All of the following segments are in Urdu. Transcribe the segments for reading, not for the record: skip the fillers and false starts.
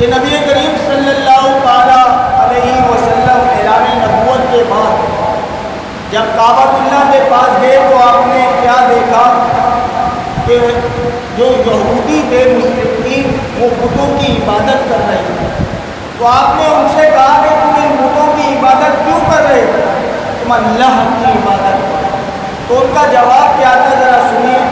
کہ نبی کریم صلی اللہ تعالیٰ علیہ وسلم اعلان نبوت کے بعد جب کعبۃ اللہ کے پاس گئے تو آپ نے کیا دیکھا کہ جو یہودی تھے مشرکین وہ بتوں کی عبادت کر رہے تھے. تو آپ نے ان سے کہا کہ تم ان بتوں کی عبادت کیوں کر رہے ہو؟ تم اللہ کی عبادت کرو. تو ان کا جواب کیا تھا ذرا سنیے.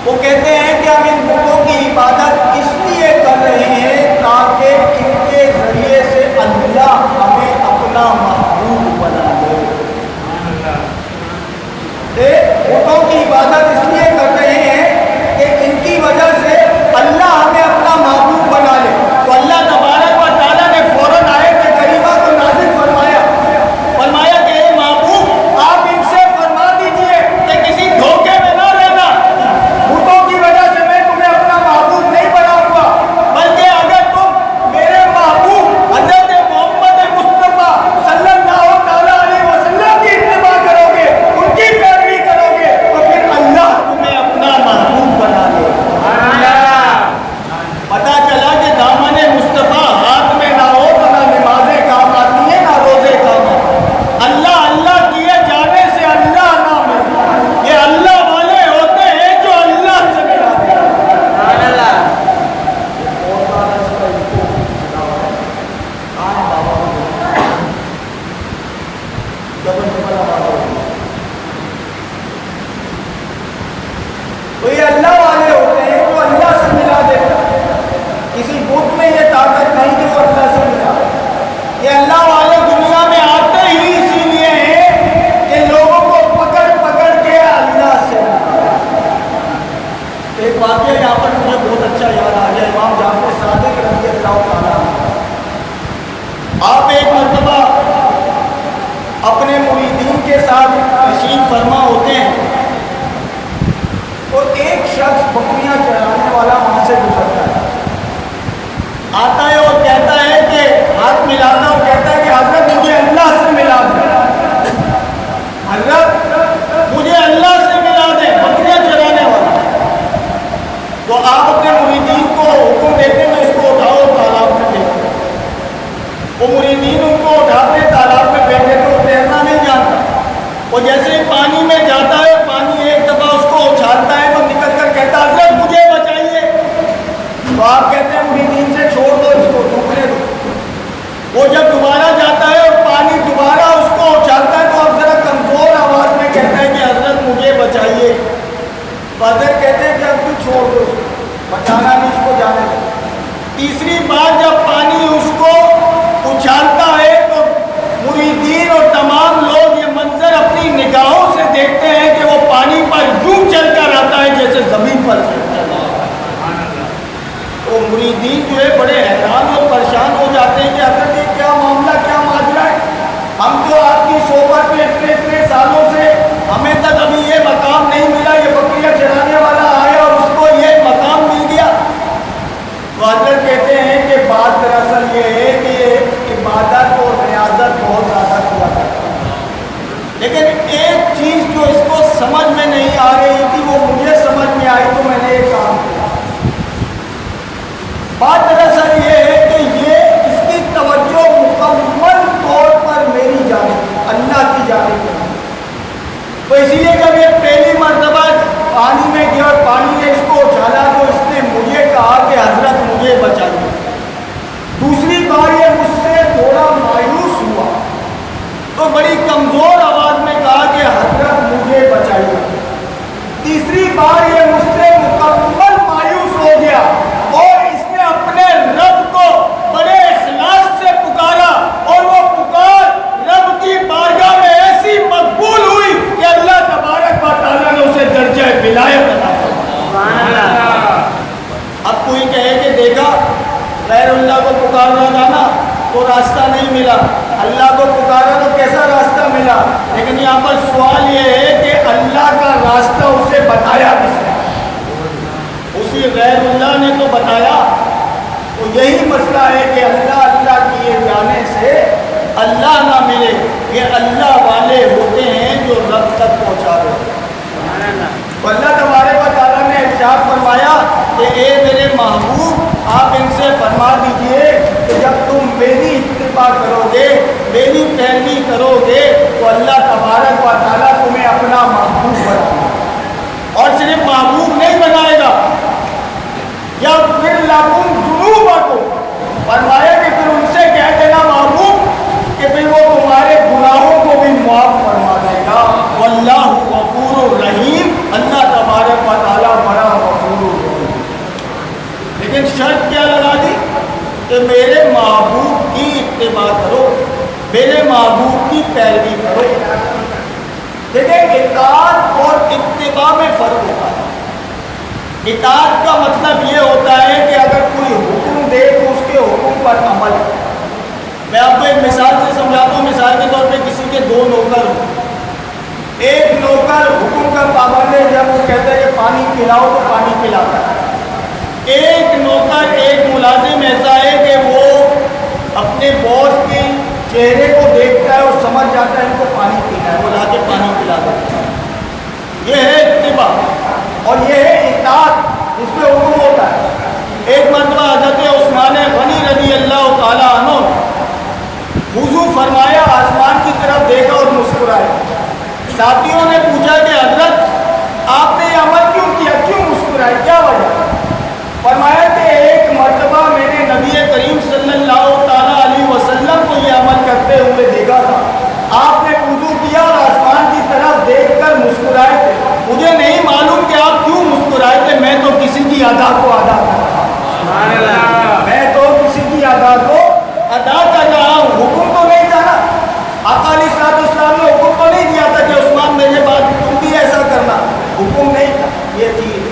وہ کہتے ہیں کہ ہم ان بتوں کی عبادت اس لیے کر رہے ہیں تاکہ ان کے ذریعے سے اللہ ہمیں اپنا محبوب بنا دے. بتوں کی عبادت اس لیے کر رہے ہیں کہ ان کی وجہ سے اللہ ہمیں اپنا محبوب بنا لے. تو اللہ تبارک و تعالیٰ نے فوراً آیت کریمہ کو نازل فرمایا کہ اے محبوب آپ ان سے فرما دیجئے کہ کسی دھوکے میں نہ رہنا. بتوں کی وجہ سے میں تمہیں اپنا محبوب نہیں بناؤں گا، بلکہ اگر تم میرے محبوب حضرت محمد مصطفیٰ صلی اللہ تعالیٰ علیہ وسلم کی اتباع کرو گے، ان کی پیروی کرو گے، تو پھر اللہ تمہیں اپنا محبوب بنا لے. پتہ چلا کہ دامن مصطفیٰ ہاتھ میں نہ ہو تو نہ نمازیں کام آتی ہیں نہ روزے کام آتے ہیں. اللہ اللہ کیے جانے سے اللہ نہ ملے. یہ اللہ والے ہوتے ہیں جو اللہ سے ملاتے ہیں. تو یہ اللہ والے ہوتے ہیں جو اللہ سے ملا دیتے ہیں. کسی بت میں یہ طاقت نہیں کہ وہ اللہ سے ملا. یہ اللہ والے دنیا میں آتے ہی اسی لیے ہیں کہ لوگوں کو پکڑ پکڑ کے اللہ سے ملا. ایک واقعہ یہاں پر مجھے بہت اچھا یاد آ گیا. امام جعفر صادق رضی اللہ تعالیٰ آپ ایک مرتبہ اپنے مریدین کے ساتھ تشریف فرما ہوتے ہیں اور ایک شخص بکریاں چرانے والا وہاں سے گزرتا ہے. آتا ہے اور کہتا ہے کہ ہاتھ ملاتا اور کہتا ہے کہ حضرت مجھے اللہ سے ملا دیں. حضرت مجھے اللہ سے ملا دیں، بکریاں چرانے والا. تو آپ اپنے مریدین کو حکم دیتے ہیں اس کو اٹھاؤ تالاب میں پھینکو. وہ مریدین ان کو اٹھاتے تالاب میں پھینک دیتے. وہ تیرنا نہیں جانتا. وہ جیسے ہی پانی میں جاتا ہے پانی ایک دفعہ اس کو اچھالتا ہے تو نکل کر کہتا ہے حضرت مجھے بچائیے. تو آپ کہتے ہیں مریدین سے چھوڑ دو اس کو، ڈوبنے دو. وہ جب دوبارہ جاتا ہے اور پانی دوبارہ اس کو اچھالتا ہے تو آپ ذرا کمزور آواز میں کہتا ہے کہ حضرت مجھے بچائیے. حضرت کہتے ہیں کہ اب تو چھوڑ دو اس کو، بچانا نہیں اس کو، جانے دو. تیسری بار جب پانی اس کو اچھالتا ہے تو مریدین اور تمام لوگ یہ منظر اپنی نگاہوں سے دیکھتے ہیں کہ وہ پانی پر یوں چل کر آتا ہے جیسے زمین پر چل رہا ہے. تو مریدین جو ہے بڑے حیران اور پریشان ہو جاتے ہیں کہ حضرت یہ کیا معاملہ، کیا ماجرا ہے. ہم تو آپ کی صحبت میں اتنے سالوں سے ہمیں تک ابھی یہ مقام نہیں ملا. یہ بکریاں چرانے والا آیا اور اس کو یہ مقام مل گیا. تو حضرت کہتے ہیں کہ بات دراصل یہ ہے کہ یہ عبادت اور ریاضت بہت زیادہ کیا کرتا ہے، لیکن ایک چیز جو اس کو سمجھ میں نہیں آ رہی تھی وہ مجھے سمجھ میں آئی تو میں نے یہ کام کیا. بات دراصل یہ ہے کہ یہ اس کی توجہ مکمل طور پر میری جانب اللہ کی جانب ہے. تو اسی لیے جب یہ پہلی مرتبہ پانی میں گیا اور پانی نے اس کو اچھالا تو اس نے مجھے کہا کہ حضرت مجھے بچائیے. دوسری بار یہ مجھ سے تھوڑا مایوس ہوا تو بڑی کمزور آواز میں کہا کہ حضرت مجھے بچائیے. تیسری بار یہ مجھ سے مکمل مایوس ہو گیا اور اس نے اپنے رب کو بڑے اخلاص سے پکارا اور وہ پکار رب کی بارگاہ میں ایسی مقبول ہوئی کہ اللہ تبارک و تعالیٰ نے اسے درجہ ولایت عطا فرمایا. اب کوئی کہے کہ دیکھا غیر اللہ کو پکار رہا تھا نا تو راستہ نہیں ملا، اللہ کو پکارا تو کیسا راستہ ملا. لیکن یہاں پر سوال یہ ہے کہ اللہ کا راستہ اسے بتایا کس نے؟ اسی غیر اللہ نے تو بتایا. تو یہی مسئلہ ہے کہ اللہ اللہ کیے جانے سے اللہ نہ ملے. یہ اللہ والے ہوتے ہیں جو رب تک پہنچا رہے ہیں. تو اللہ تبارک و تعالیٰ نے ارشاد فرمایا کہ اے میرے محبوب آپ ان سے فرما دیجئے کہ جب تم میری اتباع کرو گے، میری پیروی کرو گے تو اللہ تبارک و تعالیٰ تمہیں اپنا محبوب بنائے گا، اور صرف محبوب نہیں بنائے گا، یغفر لکم ذنوبکم، فرمایا کہ پھر ان سے کہہ دینا محبوب کہ پھر وہ تمہارے گناہوں کو بھی معاف فرما دے گا، واللہ غفور الرحیم، اللہ تبارک و تعالیٰ بڑا غفور الرحیم۔ لیکن شرط کیا لگا دی کہ میرے محبوب کی اتباع کرو، میرے محبوب کی پیروی کرو۔ دیکھیں اطاعت اور اتباع میں فرق ہوتا ہے۔ اطاعت کا مطلب یہ ہوتا ہے کہ اگر کوئی حکم دے تو اس کے حکم پر عمل۔ میں آپ کو ایک مثال سے سمجھاتا ہوں۔ مثال کے طور پہ کسی کے دو نوکر ہوں، ایک نوکر حکم کا پابند ہے، جب وہ کہتا ہے کہ پانی پلاؤ تو پانی پلاتا ہے۔ ایک نوکر، ایک ملازم ایسا ہے کہ وہ اپنے باس کے چہرے کو دیکھتا ہے اور سمجھ جاتا ہے ان کو پانی پینا ہے، وہ لا کے پانی پلا دیتا ہے۔ یہ ہے اتباع، اور یہ ہے اطاعت، اس میں حکم ہوتا ہے۔ ایک مرتبہ حضرت عثمان غنی رضی اللہ تعالیٰ عنہ وضو فرمایا، آسمان کی طرف دیکھا اور مسکرائے۔ ساتھیوں نے پوچھا کہ حضرت آپ نے یہ عمل کیوں کیا، کیوں مسکرائے، کیا وجہ؟ فرمایا کہ ایک مرتبہ میں نے نبی کریم صلی اللہ تعالیٰ علیہ وسلم کو یہ عمل کرتے ہوئے دیکھا تھا، آپ نے وضو کیا اور آسمان کی طرف دیکھ کر مسکرائے تھے، مجھے نہیں معلوم کہ آپ کیوں مسکرائے تھے، میں تو کسی کی ادا کو ادا کر رہا ہوں، میں تو کسی کی ادا کو ادا کر رہا ہوں، حکم تو نہیں تھا نا، آقا علیہ الصلوۃ والسلام نے حکم تو نہیں دیا تھا کہ عثمان میرے بعد تم بھی ایسا کرنا، حکم نہیں تھا، یہ تھی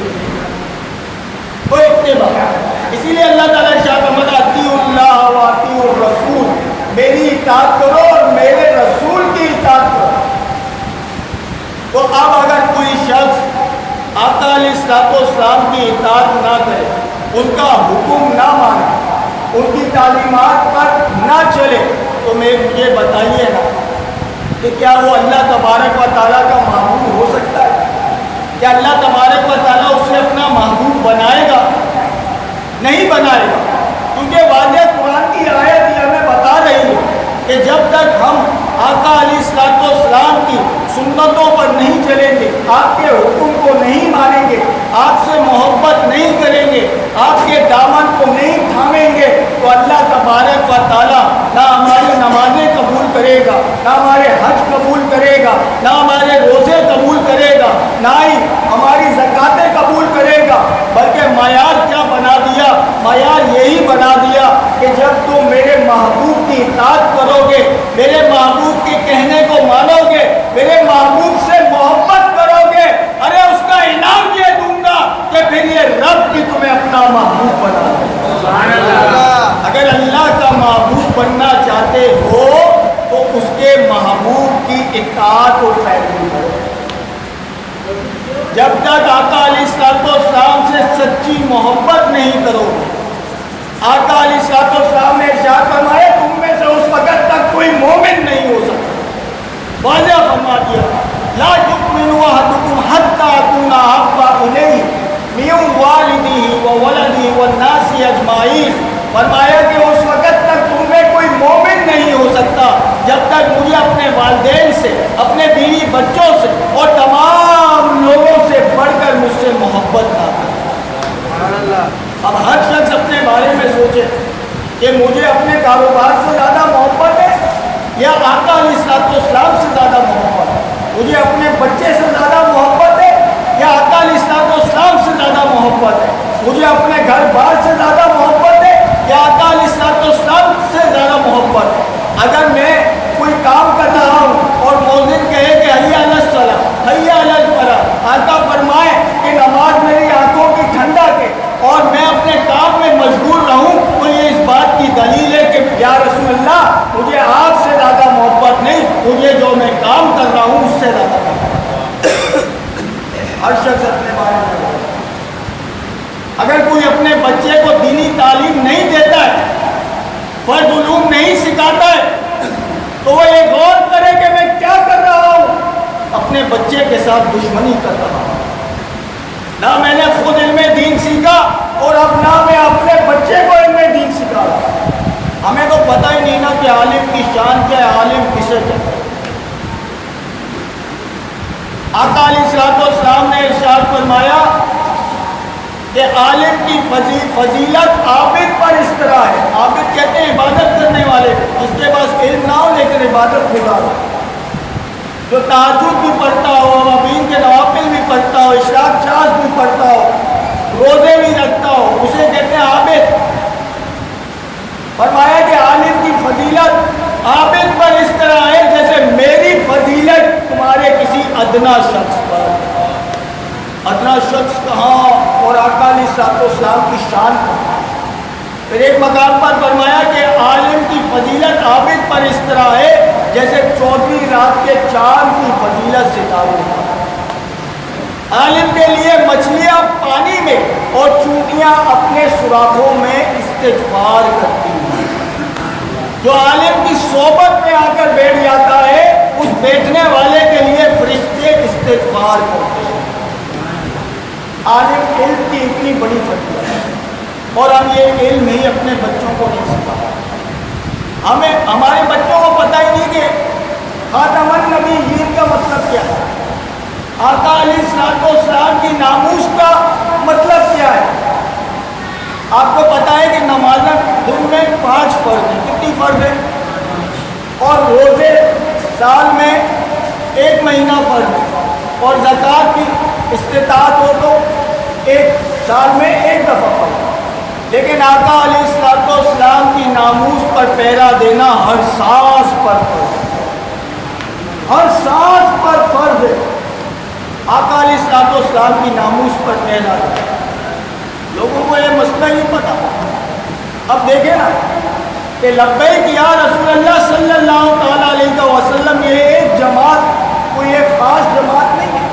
تو اتباع۔ اسی لیے اللہ تعالیٰ ارشاد فرماتا ہے اطیعوا اللہ و اطیعوا الرسول، میری اطاعت کرو اور میرے رسول کی اطاعت کرو۔ تو اب اگر کوئی شخص آقا علیہ الصلوۃ والسلام کی اطاعت نہ کرے، ان کا حکم نہ مانے، ان کی تعلیمات پر نہ چلے، تو مجھے بتائیے نا کہ کیا وہ اللہ تبارک و تعالیٰ کا محبوب ہو سکتا ہے؟ کیا اللہ تبارک و تعالیٰ اسے اپنا محبوب بنائے گا؟ نہیں بنائے گا، کیونکہ واضح قرآن کی آیت یہ ہمیں بتا رہی ہے کہ جب تک ہم آقا علیہ الصلوۃ والسلام کی سنتوں پر نہیں چلیں گے، آپ کے حکم کو نہیں مانیں گے، آپ سے محبت نہیں کریں گے، آپ کے دامن کو نہیں تھامیں گے، تو اللہ تبارک و تعالیٰ نہ ہماری نمازیں قبول کرے گا، نہ ہمارے حج قبول کرے گا، نہ ہمارے روزے قبول کرے گا، نہ ہی ہماری زکاتیں قبول کرے گا، بلکہ معیار کیا بنا دیا؟ معیار یہی بنا دیا کہ جب تم میرے محبوب کی اطاعت کرو گے، میرے محبوب کے کہنے کو مانو گے، میرے محبوب سے محبت کرو گے، ارے اس کا انعام یہ دوں گا کہ پھر یہ رب بھی تمہیں اپنا محبوب بنا دے۔ سبحان اللہ۔ اگر اللہ کا محبوب بننا چاہتے ہو تو اس کے محبوب کی اطاعت اور پیروی کرو۔ جب تک آقا علیہ الصلوۃ والسلام سے سچی محبت نہیں کرو، آقا علیہ الصلوۃ والسلام نے ارشاد فرمایا تم میں سے اس وقت تک کوئی مومن نہیں ہو سکتا، واضح فرما دیا لا یؤمن احدکم حتی اکون احب الیہ من والدہ وولدہ والناس اجمعین، فرمایا کہ اس وقت تک تم میں کوئی مومن نہیں ہو سکتا جب تک مجھے اپنے والدین سے، اپنے بیوی بچوں سے اور تمام لوگوں سے بڑھ کر مجھ سے محبت نہ کرے۔ اب ہر شخص اپنے بارے میں سوچے کہ مجھے اپنے کاروبار سے زیادہ محبت ہے یا آقا علیہ الصلوۃ والسلام سے زیادہ محبت ہے، مجھے اپنے بچے سے زیادہ محبت ہے یا آقا علیہ الصلوۃ والسلام سے زیادہ محبت ہے، مجھے اپنے گھر بار سے زیادہ محبت ہے یا آقا علیہ الصلوۃ والسلام سے زیادہ محبت ہے۔ اگر میں کوئی کام کر رہا ہوں اور مؤذن کہے کہ حی علی الصلاۃ حی علی الفلاح، آقا فرمائے کہ نماز میری آنکھوں کی ٹھنڈک ہے اور میں اپنے کام میں مشغول رہوں، تو یہ اس بات کی دلیل ہے کہ یا رسول اللہ مجھے آپ سے زیادہ محبت نہیں، مجھے جو میں کام کر رہا ہوں اس سے زیادہ محبت۔ ہر شخص اپنے بارے میں اگر کوئی اپنے بچے کو دینی تعلیم نہیں دیتا ہے، فرض علوم نہیں سکھاتا ہے، تو وہ یہ غور کرے کہ میں کیا کر رہا ہوں، اپنے بچے کے ساتھ دشمنی کر رہا ہوں۔ نہ میں نے خود علم دین سیکھا اور اب نہ میں اپنے بچے کو کہ عالم کی شان کیا ہے، عالم کسے کہتے ہیں۔ آقا علیہ الصلوۃ والسلام نے ارشاد فرمایا کہ عالم کی فضیلت عابد پر اس طرح ہے، عابد کہتے ہیں عبادت کرنے والے، جس کے پاس علم نہ ہو لیکن عبادت گزار ہو، جو تہجد بھی پڑھتا ہو، اوابین کے نوافل بھی پڑھتا ہو، اشراق شاذ بھی پڑھتا ہو، روزے بھی رکھتا ہو، اسے کہتے ہیں عابد۔ فرمایا کہ عالم کی فضیلت عابد پر اس طرح ہے جیسے میری فضیلت تمہارے کسی ادنا شخص پر۔ ادنا شخص کہاں، اور آقا علیہ الصلوۃ والسلام کی شان پر۔ پھر ایک مقام پر فرمایا کہ عالم کی فضیلت عابد پر اس طرح ہے جیسے 14ویں رات کے چاند کی فضیلت ستاروں پر۔ عالم کے لیے مچھلیاں پانی میں اور چونٹیاں اپنے سوراخوں میں استغفار کرتی ہیں۔ جو عالم کی صحبت میں آ کر بیٹھ جاتا ہے اس بیٹھنے والے کے لیے فرشتے استغفار کرتے ہیں۔ عالم علم کی اتنی بڑی فضیلت ہے، اور ہم یہ علم ہی اپنے بچوں کو نہیں سکھاتے۔ ہمارے بچوں کو پتہ ہی نہیں کہ خاتم النبیین کا مطلب کیا ہے، آقا علیہ الصلوۃ والسلام کی ناموس کا مطلب کیا ہے۔ آپ کو پتہ ہے کہ نمازیں دن میں 5 فرض ہیں، کتنی فرض ہیں؟ اور روزے سال میں 1 مہینہ فرض ہے، اور زکوٰۃ کی استطاعت ہو تو 1 سال میں 1 دفعہ فرض ہے۔ لیکن آقا علیہ الصلوۃ والسلام کی ناموس پر پہرا دینا ہر سانس پر فرض ہے، ہر سانس پر فرض ہے۔ آقا علیہ الصلوۃ والسلام کی ناموس پر پہرا دینا، لوگوں کو یہ مسئلہ نہیں پتہ۔ اب دیکھیں نا کہ لبیک یا رسول اللہ صلی اللہ تعالیٰ علیہ وسلم، یہ ایک جماعت کوئی ایک خاص جماعت نہیں ہے،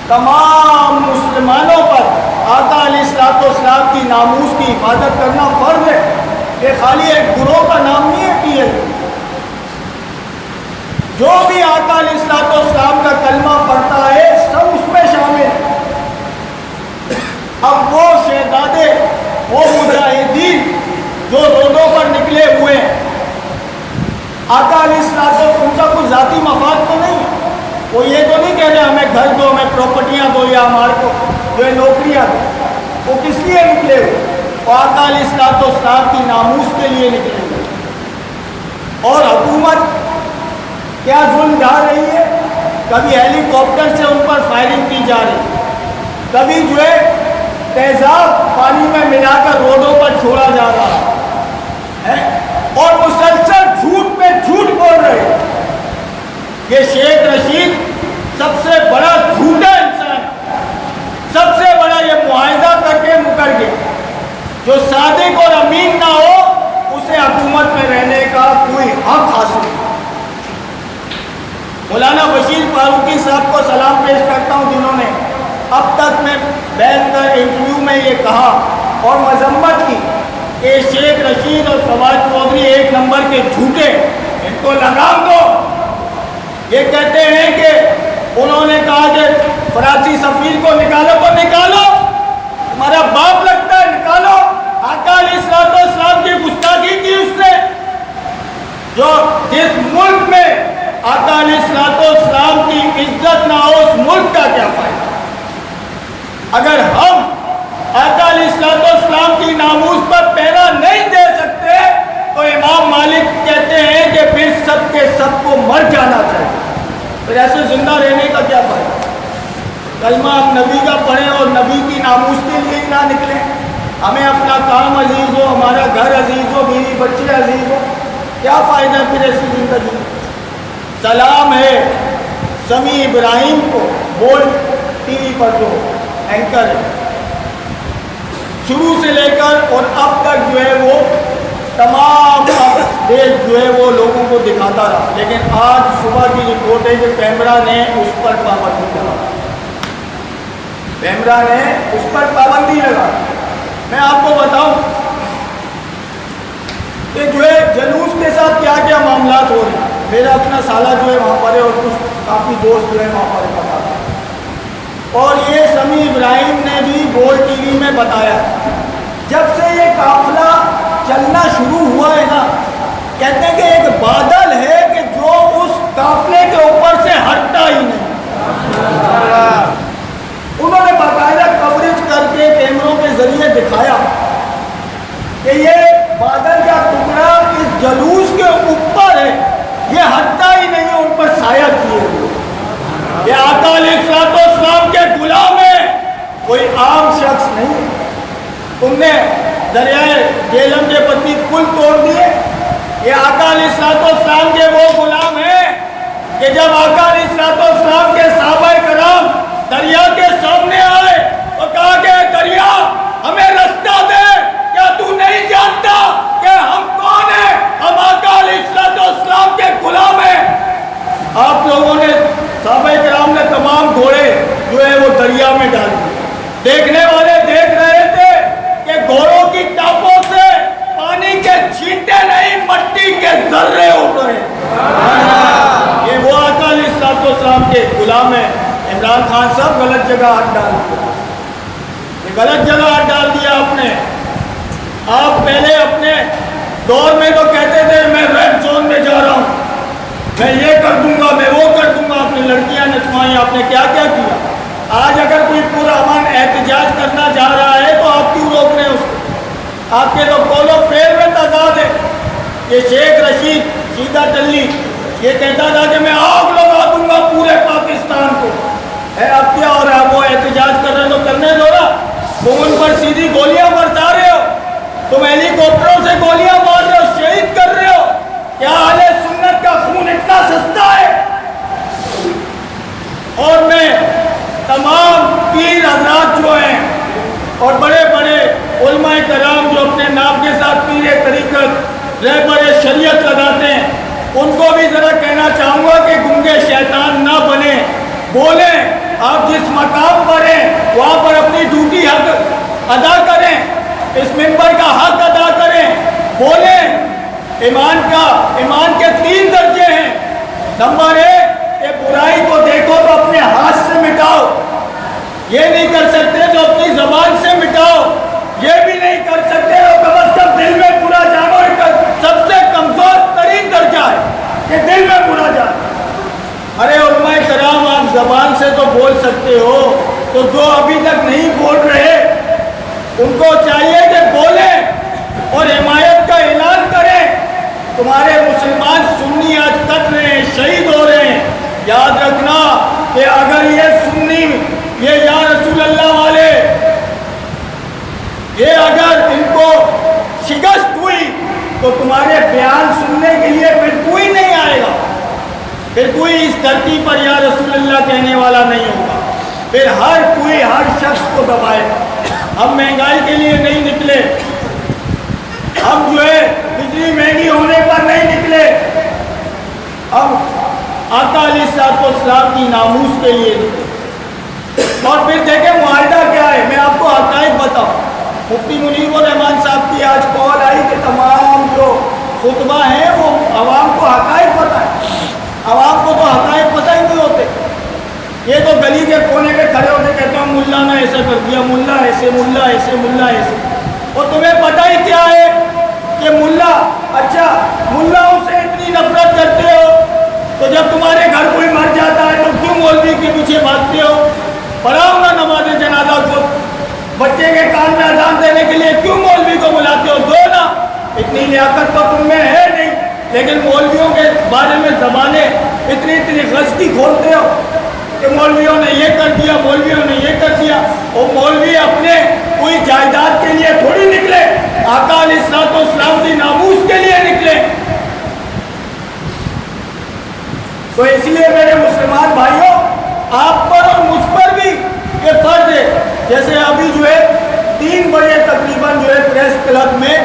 تمام مسلمانوں پر آقا علیہ الصلوۃ والسلام کی ناموس کی حفاظت کرنا فرض ہے۔ یہ خالی ایک گروہ کا نام نہیں ہے کہ جو بھی آقا علیہ الصلوۃ والسلام کا کلمہ پڑھتا ہے سب اس میں شامل ہے۔ اب وہ شہزادے، وہ مجاہدین جو رودوں پر نکلے ہوئے ہیں، آقا علیہ الصلوۃ والسلام ان کا کوئی ذاتی مفاد تو نہیں ہے، وہ یہ تو نہیں کہہ رہے ہمیں گھر دو، ہمیں پراپرٹیاں دو، یا ہمارے کو جو ہے نوکریاں دو۔ وہ کس لیے نکلے ہوئے؟ وہ آقا علیہ الصلوۃ والسلام کی ناموس کے لیے نکلے ہوئے۔ اور حکومت کیا ظلم ڈھا رہی ہے، کبھی ہیلی کاپٹر سے ان پر فائرنگ کی جا رہی ہے، کبھی جو ہے تیزاب پانی میں ملا کر روڈوں پر چھوڑا جا رہا ہے، اور مسلسل جھوٹ پہ جھوٹ بول رہے ہیں۔ یہ شیخ رشید سب سے بڑا جھوٹا انسان، سب سے بڑا یہ معاہدہ کر کے مکر گیا، جو صادق اور امین نہ ہو اسے حکومت میں رہنے کا کوئی حق حاصل نہیں۔ مولانا بشیر فاروقی صاحب کو سلام پیش کرتا ہوں، جنہوں نے اب تک میں بیٹھ کر انٹرویو میں یہ کہا اور مذمت کی کہ شیخ رشید اور فواد چودھری 1 نمبر کے جھوٹے، ان کو لگام دو۔ یہ کہتے ہیں کہ انہوں نے کہا کہ فرانسی سفیر کو نکالو، تو نکالو، تمہارا باپ لگتا ہے، نکالو۔ آقا علیہ الصلوۃ والسلام کی گستاخی کی اس نے، جو جس ملک میں آقا علیہ الصلوۃ والسلام کی عزت نہ ہو اس ملک کا کیا فائدہ؟ اگر ہم آقا علیہ الصلوۃ والسلام کی ناموس پر پہرا نہیں دے سکتے تو امام مالک کہتے ہیں کہ پھر سب کے سب کو مر جانا چاہیے، پھر ایسے زندہ رہنے کا کیا فائدہ؟ کلمہ ہم نبی کا پڑھیں اور نبی کی ناموس کے لیے ہی نہ نکلیں، ہمیں اپنا کام عزیز ہو، ہمارا گھر عزیز ہو، بیوی بچے عزیز ہو، کیا فائدہ ہے پھر ایسی زندگی؟ سلام ہے سمیع ابراہیم کو، بولڈ ٹی وی پر جو اینکر ہے، شروع سے لے کر اور اب تک جو ہے وہ تمام دیش جو ہے وہ لوگوں کو دکھاتا رہا، لیکن آج صبح کی رپورٹ ہے کہ پیمرا نے اس پر پابندی لگا، پیمرا نے اس پر پابندی لگا۔ میں آپ کو بتاؤں کہ جو ہے جلوس کے ساتھ کیا کیا معاملات ہو رہے ہیں۔ میرا اپنا سالہ جو ہے وہاں پر ہے اور کچھ کافی دوست جو ہے وہاں پر بتا، اور یہ سمیع ابراہیم نے بھی گول ٹی وی میں بتایا، جب سے یہ قافلہ چلنا شروع ہوا ہے نا، کہتے ہیں کہ ایک بادل ہے کہ جو اس قافلے کے اوپر سے ہٹتا ہی نہیں۔ انہوں نے باقاعدہ کوریج کر کے کیمروں کے ذریعے دکھایا کہ یہ بادل کا ٹکڑا اس جلوس کے اوپر ہے، یہ ہٹتا ہی نہیں، ان پر سایہ کیے ہوئے۔ یہ آقا علیہ السلام کے غلام ہیں، کوئی عام شخص نہیں ہے۔ تم نے دریائے جہلم کے پتی پل توڑ دیے، یہ آقا علیہ السلام کے وہ غلام ہیں کہ جب آقا علیہ السلام کے صحابہ کرام دریا کے سامنے آئے تو کہا کہ دریا ہمیں رستہ دے، کیا تو نہیں جانتا کہ ہم کون ہیں؟ ہم آقا علیہ السلام کے غلام ہیں۔ آپ لوگوں نے، صحابہ کرام نے تمام گھوڑے جو ہے وہ دریا میں ڈال دیے۔ دیکھنے والے دیکھ رہے تھے کہ گھوڑوں کی ٹاپوں سے پانی کے چھینٹے نہیں، مٹی کے ذرے اٹھ رہے ہیں۔ یہ وہ آقا علیہ السلام کے غلام ہیں۔ عمران خان صاحب غلط جگہ ہاتھ ڈال دیا، یہ غلط جگہ ہاتھ ڈال دیا آپ نے۔ آپ پہلے اپنے دور میں تو کہتے تھے میں ریڈ زون میں جا رہا ہوں، میں یہ کر دوں گا، میں وہ کر دوں گا، اپنی لڑکیاں نچوائیں، آپ نے کیا کیا کیا۔ آج اگر کوئی پرامن احتجاج کرنا جا رہا ہے تو آپ کیوں روک رہے ہیں اس کو؟ آپ کے تو کولو فیل میں تضاد ہے۔ یہ شیخ رشید سیدھا ٹلی یہ کہتا تھا کہ میں آگ لگا دوں گا پورے پاکستان کو، اب کیا ہو رہا ہے؟ وہ احتجاج کر رہے تو کرنے دو نا، تم ان پر سیدھی گولیاں برسا رہے ہو، تم ہیلی کاپٹروں سے گولیاں مار رہے ہو، شہید کر رہے ہو۔ کیا اہل سنت کا خون اتنا سستا ہے؟ اور میں تمام پیر حضرات جو ہیں اور بڑے بڑے علماء کرام جو اپنے نام کے ساتھ پیر طریقت رہبر شریعت لگاتے ہیں، ان کو بھی ذرا کہنا چاہوں گا کہ گنگے شیطان نہ بنے، بولیں۔ آپ جس مقام پر ہیں وہاں پر اپنی ڈیوٹی حق ادا کریں، اس منبر کا حق ادا کریں، بولیں۔ ایمان کے 3 درجے ہیں۔ نمبر 1 کہ برائی کو دیکھو تو اپنے ہاتھ سے مٹاؤ، یہ نہیں کر سکتے تو اپنی زبان سے مٹاؤ، یہ بھی نہیں کر سکتے تو کم از کم دل میں برا جانو۔ سب سے کمزور ترین درجہ ہے کہ دل میں برا جانو۔ ارے علماء کرام، آپ زبان سے تو بول سکتے ہو، تو جو ابھی تک نہیں بول رہے ان کو چاہیے کہ بولیں اور حمایت کا اعلان کریں۔ تمہارے مسلمان سنی آج کٹ رہے ہیں، شہید ہو رہے ہیں۔ یاد رکھنا کہ اگر یہ سنی، یہ یا رسول اللہ والے، یہ اگر ان کو شکست ہوئی تو تمہارے بیان سننے کے لیے پھر کوئی نہیں آئے گا، پھر کوئی اس دھرتی پر یا رسول اللہ کہنے والا نہیں ہوگا، پھر ہر کوئی ہر شخص کو دبائے گا۔ ہم مہنگائی کے لیے نہیں نکلے، ہم جو ہے بجلی مہنگی ہونے پر نہیں نکلے، ہم آقا علیہ السلام کی ناموس کے لیے نکلے۔ اور پھر دیکھیں معاہدہ کیا ہے، میں آپ کو حقائق بتاؤں۔ مفتی منیر الرحمان صاحب کی آج کال آئی کہ تمام جو خطبہ ہیں وہ عوام کو حقائق پتہ ہے۔ عوام کو تو حقائق پتہ ہی نہیں ہوتے، یہ تو گلی کے کونے پہ کھڑے ہوتے کہتے ہیں ملا نے ایسا کر دیا، ملا ایسے، ملا ایسے، ملا ایسے۔ اور تمہیں پتہ ہی کیا ہے کہ ملا، اچھا ملاؤں سے اتنی نفرت کرتے ہو تو جب تمہارے گھر کوئی مر جاتا ہے تو کیوں مولوی کے پیچھے بھاگتے ہو؟ پڑھاؤ نا نماز جنازہ کو، بچے کے کان میں اذان دینے کے لیے کیوں مولوی کو بلاتے ہو؟ دو نا، اتنی لیاقت تو تم میں ہے نہیں، لیکن مولویوں کے بارے میں زبانیں اتنی غستی کھولتے ہو کہ مولویوں نے یہ کر دیا، مولویوں نے یہ کر دیا۔ اور مولوی اپنے کوئی جائیداد کے لیے تھوڑی نکلے، آقا علیہ السلام کی ناموس کے لیے نکلے۔ تو اس لیے میرے مسلمان بھائیوں، آپ پر اور مجھ پر بھی یہ فرض ہے، جیسے ابھی جو ہے 3 بجے تقریباً جو ہے پریس کلب میں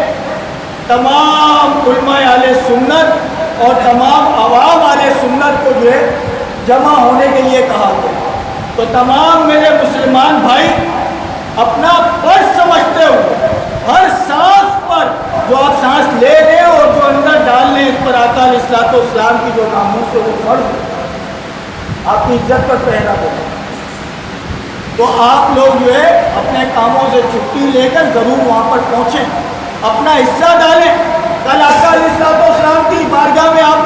تمام علماء اہل سنت اور تمام عوام اہل سنت کو جو ہے جمع ہونے کے لیے کہا گیا۔ تو تمام میرے مسلمان بھائی اپنا فرض سمجھتے ہوئے ہر سانس پر جو آپ سانس لے رہے ہیں اور جو اندر ڈال لیں، اس پر آقا علیہ السلام کی جو ناموس ہے وہ فرض ہے، آپ کی عزت پر پہرا دے۔ تو آپ لوگ جو ہے اپنے کاموں سے چھٹی لے کر ضرور وہاں پر پہنچیں، اپنا حصہ ڈالیں۔ کل آقا علیہ السلام کی بارگاہ میں آپ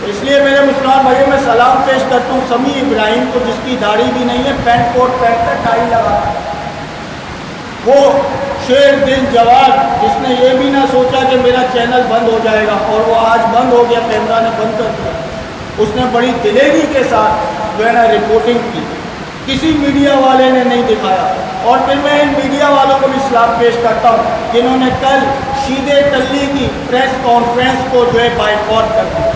تو اس لیے میرے مسلمان بھائیوں میں سلام پیش کرتا ہوں سمیع ابراہیم کو، جس کی داڑھی بھی نہیں ہے، پینٹ کوٹ پہنتا ہے، ٹائی لگا، وہ شیر دل جواد، جس نے یہ بھی نہ سوچا کہ میرا چینل بند ہو جائے گا، اور وہ آج بند ہو گیا، کیمرہ نے بند کر دیا۔ اس نے بڑی دلیری کے ساتھ جو ہے نا رپورٹنگ کی، کسی میڈیا والے نے نہیں دکھایا۔ اور پھر میں ان میڈیا والوں کو بھی سلام پیش کرتا ہوں جنہوں نے کل شید ٹلی کی پریس کانفرنس کو جو ہے بائیکاٹ کر دیا۔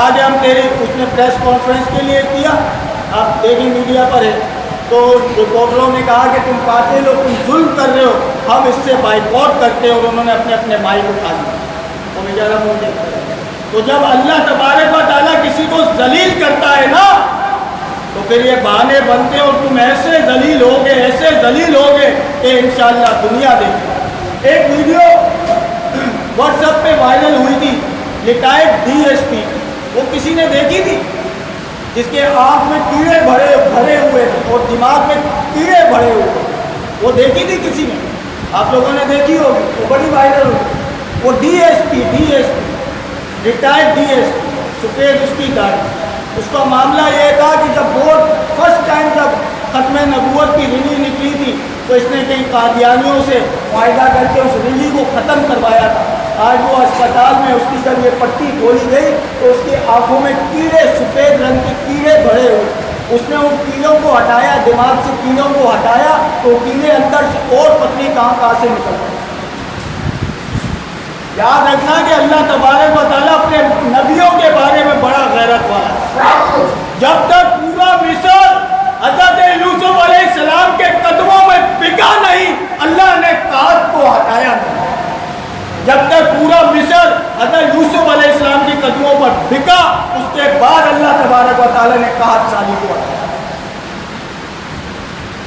آج ہم اس نے پریس کانفرنس کے لیے کیا، آپ دیکھیں میڈیا پر ہے، تو رپورٹروں نے کہا کہ تم قاتل ہو، تم ظلم کر رہے ہو، ہم اس سے بائیکاٹ کرتے ہیں، اور انہوں نے اپنے اپنے مائک اٹھا لیا۔ تو بیچارہ منہ دیکھتا ہے۔ تو جب اللہ تبارک و تعالیٰ کسی کو ذلیل کرتا ہے نا، تو پھر یہ بہانے بنتے ہیں، اور تم ایسے ذلیل ہوگے، ایسے ذلیل ہوگے کہ انشاءاللہ دنیا دیکھے۔ ایک ویڈیو واٹس ایپ پہ وائرل ہوئی تھی، ریٹائرڈ DSP، وہ کسی نے دیکھی تھی؟ جس کے آنکھ میں کیڑے بھرے ہوئے تھے اور دماغ میں کیڑے بھرے ہوئے، وہ دیکھی تھی کسی نے؟ آپ لوگوں نے دیکھی ہوگی، وہ بڑی وائرل ہوئی۔ وہ DSP ریٹائرڈ DSP، سفید اس کی داڑھی۔ اس کا معاملہ یہ تھا کہ جب ووٹ فرسٹ ٹائم جب ختم نبوت کی ریلی نکلی تھی، تو اس نے کئی قادیانیوں سے معاہدہ کر کے اس ریلی کو ختم کروایا تھا۔ آج وہ اسپتال میں، اس کی جب یہ پٹی کھولی گئی تو اس کی آنکھوں میں کیڑے، سفید رنگ کے کیڑے بھرے ہوئے۔ اس نے ان کیڑوں کو ہٹایا، دماغ سے کیڑوں کو ہٹایا، تو کیڑے اندر سے اور پتلی کہاں سے نکل گئے۔ یاد رکھنا کہ اللہ تبارک و تعالیٰ اپنے نبیوں کے بارے میں بڑا غیرت والا ہے۔ جب تک پورا مصر حضرت یوسف علیہ السلام کے قدموں میں بکا نہیں، اللہ نے قحط کو ہٹایا نہیں۔ جب تک پورا مصر حضرت یوسف علیہ السلام کے قدموں پر بکا، اس کے بعد اللہ تبارک و تعالیٰ نے قحط سالی کو ہٹایا۔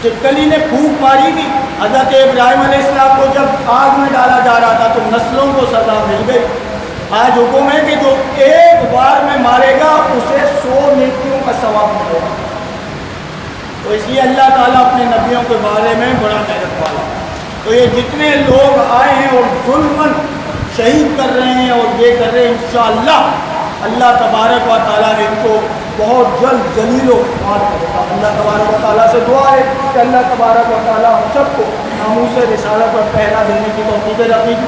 چپکلی نے پھونک ماری تھی حضرت ابراہیم علیہ السلام کو، جب آگ میں ڈالا جا رہا تھا تو نسلوں کو سزا مل گئی۔ آج حکم ہے کہ جو ایک بار میں مارے گا اسے 100 نیکیوں کا ثواب ملے گا۔ تو اس لیے اللہ تعالیٰ اپنے نبیوں کے بارے میں بڑا غیرت والا ہے۔ تو یہ جتنے لوگ آئے ہیں اور ظلماً شہید کر رہے ہیں اور یہ کر رہے ہیں، انشاءاللہ اللہ تبارک و تعالیٰ نے ان کو بہت جلد ذلیل و خوار کرے گا۔ اللہ تبارک و تعالیٰ سے دعا ہے کہ اللہ تبارک و تعالیٰ ہم سب کو ناموس رسالت پر پہرا دینے کی توفیق عطا فرمائے۔